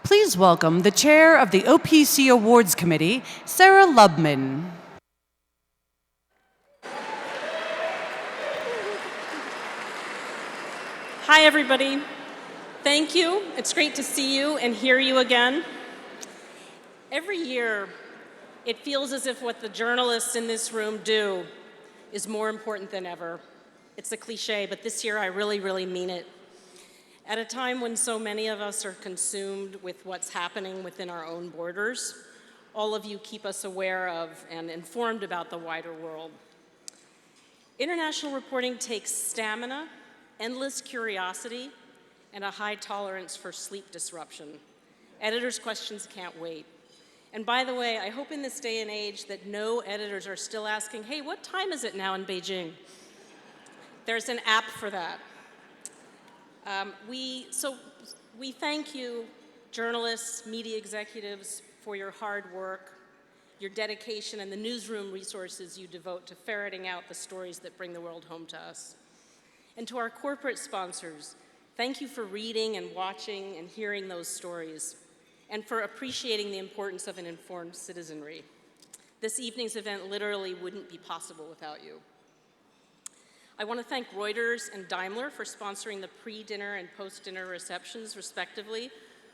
Please welcome the chair of the OPC Awards Committee, Sarah Lubman. Hi, everybody. Thank you. It's great to see you and hear you again. Every year, it feels as if what the journalists in this room do is more important than ever. It's a cliche, but this year I really mean it. At a time when so many of us are consumed with what's happening within our own borders, all of you keep us aware of and informed about the wider world. International reporting takes stamina, endless curiosity, and a high tolerance for sleep disruption. Editors' questions can't wait. And by the way, I hope in this day and age that no editors are still asking, hey, what time is it now in Beijing? There's an app for that. We thank you, journalists, media executives, for your hard work, your dedication, and the newsroom resources you devote to ferreting out the stories that bring the world home to us. And to our corporate sponsors, thank you for reading and watching and hearing those stories, and for appreciating the importance of an informed citizenry. This evening's event literally wouldn't be possible without you. I want to thank Reuters and Daimler for sponsoring the pre-dinner and post-dinner receptions, respectively.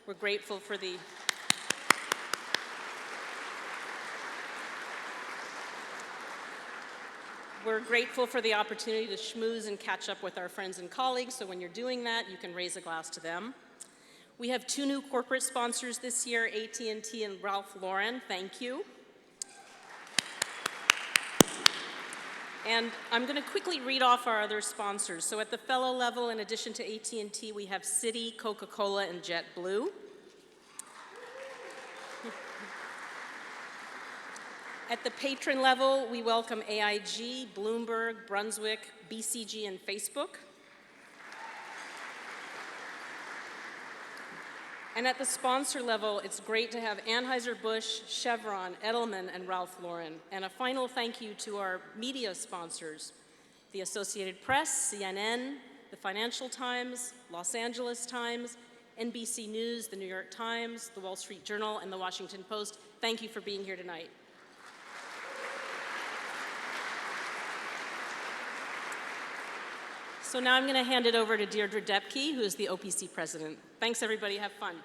We're grateful for the opportunity to schmooze and catch up with our friends and colleagues, so when you're doing that, you can raise a glass to them. We have two new corporate sponsors this year, AT&T and Ralph Lauren. Thank you. And I'm going to quickly read off our other sponsors. So at the fellow level, in addition to AT&T, we have Citi, Coca-Cola, and JetBlue. At the patron level, we welcome AIG, Bloomberg, Brunswick, BCG, and Facebook. And at the sponsor level, it's great to have Anheuser-Busch, Chevron, Edelman, and Ralph Lauren. And a final thank you to our media sponsors, the Associated Press, CNN, the Financial Times, Los Angeles Times, NBC News, the New York Times, the Wall Street Journal, and the Washington Post. Thank you for being here tonight. So now I'm going to hand it over to Deidre Depke, who is the OPC president. Thanks, everybody. Have fun.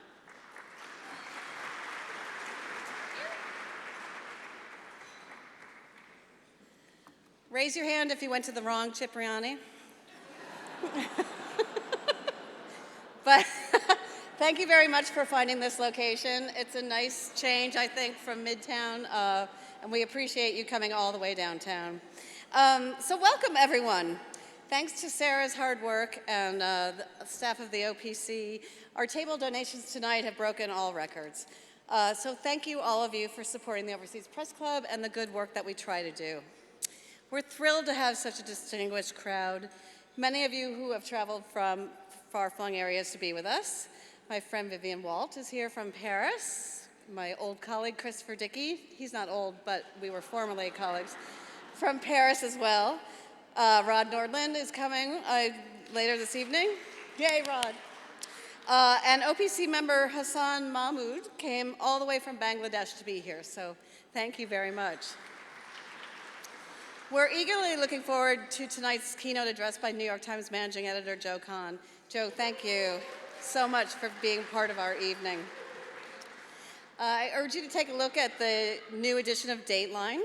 Raise your hand if you went to the wrong Cipriani. But thank you very much for finding this location. It's a nice change, I think, from Midtown, and we appreciate you coming all the way downtown. So welcome, everyone. Thanks to Sarah's hard work and the staff of the OPC, our table donations tonight have broken all records. So thank you, all of you, for supporting the Overseas Press Club and the good work that we try to do. We're thrilled to have such a distinguished crowd, many of you who have traveled from far-flung areas to be with us. My friend Vivian Walt is here from Paris. My old colleague, Christopher Dickey, he's not old, but we were formerly colleagues, from Paris as well. Rod Nordland is coming later this evening. Yay, Rod. And OPC member Hassan Mahmood came all the way from Bangladesh to be here, so thank you very much. We're eagerly looking forward to tonight's keynote address by New York Times Managing Editor Joe Kahn. Joe, thank you so much for being part of our evening. I urge you to take a look at the new edition of Dateline,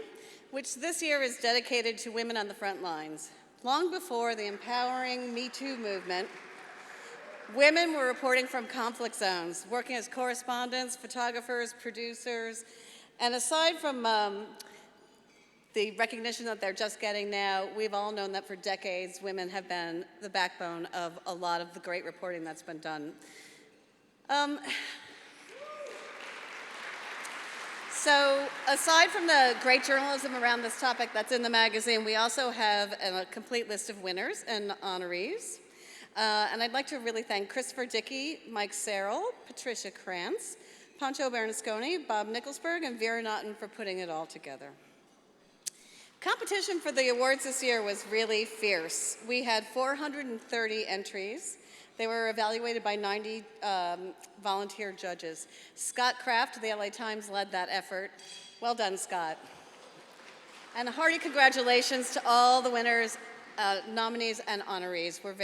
which this year is dedicated to women on the front lines. Long before the empowering Me Too movement, women were reporting from conflict zones, working as correspondents, photographers, producers, and aside from the recognition that they're just getting now, we've all known that for decades, women have been the backbone of a lot of the great reporting that's been done. So aside from the great journalism around this topic that's in the magazine, we also have a complete list of winners and honorees. And I'd like to really thank Christopher Dickey, Mike Serrell, Patricia Krantz, Pancho Bernasconi, Bob Nicholsberg, and Vera Naughton for putting it all together. Competition for the awards this year was really fierce. We had 430 entries, They were evaluated by 90 volunteer judges. Scott Kraft of the LA Times led that effort. Well done, Scott. And a hearty congratulations to all the winners, nominees, and honorees. We're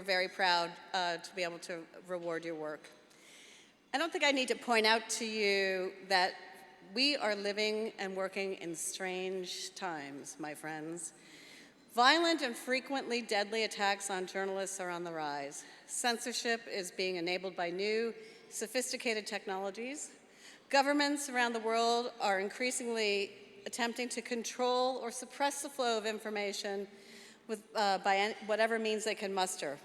very proud to be able to reward your work. I don't think I need to point out to you that we are living and working in strange times, my friends. Violent and frequently deadly attacks on journalists are on the rise. Censorship is being enabled by new, sophisticated technologies. Governments around the world are increasingly attempting to control or suppress the flow of information by whatever means they can muster,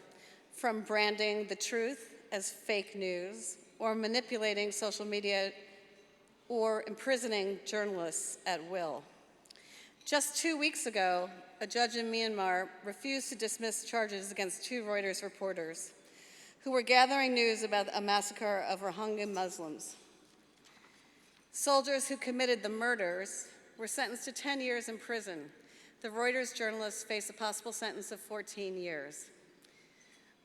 from branding the truth as fake news, or manipulating social media, or imprisoning journalists at will. Just 2 weeks ago, a judge in Myanmar refused to dismiss charges against 2 Reuters reporters who were gathering news about a massacre of Rohingya Muslims. Soldiers who committed the murders were sentenced to 10 years in prison. The Reuters journalists face a possible sentence of 14 years.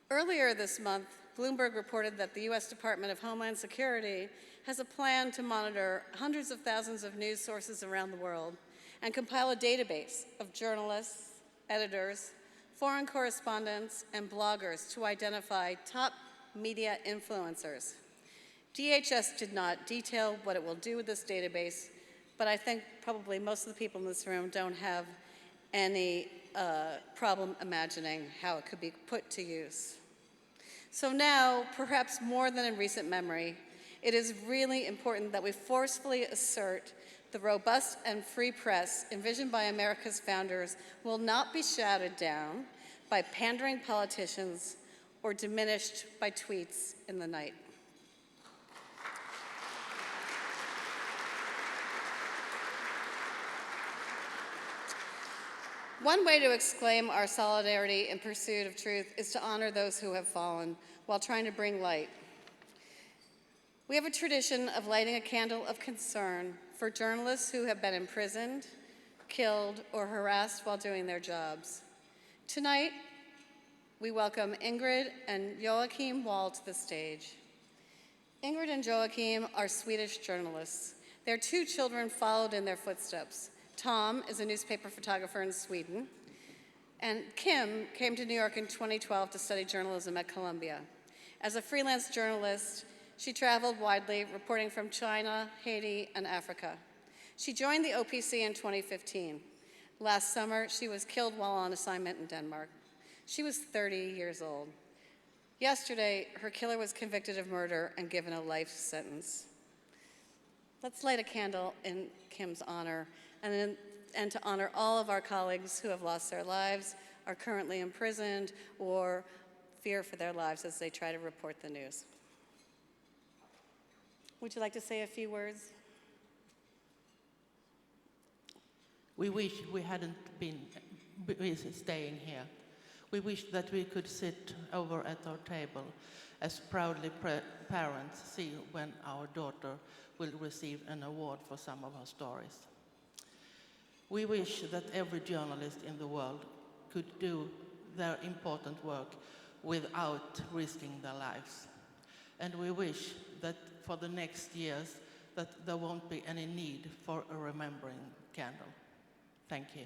Earlier this month, Bloomberg reported that the U.S. Department of Homeland Security has a plan to monitor hundreds of thousands of news sources around the world and compile a database of journalists, editors, foreign correspondents, and bloggers to identify top media influencers. DHS did not detail what it will do with this database, but I think probably most of the people in this room don't have any problem imagining how it could be put to use. So now, perhaps more than in recent memory, it is really important that we forcefully assert the robust and free press envisioned by America's founders will not be shouted down by pandering politicians or diminished by tweets in the night. One way to exclaim our solidarity in pursuit of truth is to honor those who have fallen while trying to bring light. We have a tradition of lighting a candle of concern for journalists who have been imprisoned, killed, or harassed while doing their jobs. Tonight, we welcome Ingrid and Joachim Wall to the stage. Ingrid and Joachim are Swedish journalists. Their 2 children followed in their footsteps. Tom is a newspaper photographer in Sweden, and Kim came to New York in 2012 to study journalism at Columbia. As a freelance journalist, she traveled widely, reporting from China, Haiti, and Africa. She joined the OPC in 2015. Last summer, she was killed while on assignment in Denmark. She was 30 years old. Yesterday, her killer was convicted of murder and given a life sentence. Let's light a candle in Kim's honor and to honor all of our colleagues who have lost their lives, are currently imprisoned, or fear for their lives as they try to report the news. Would you like to say a few words? We wish we hadn't been staying here. We wish that we could sit over at our table as proudly parents see when our daughter will receive an award for some of her stories. We wish that every journalist in the world could do their important work without risking their lives. And we wish that for the next years that there won't be any need for a remembering candle. Thank you.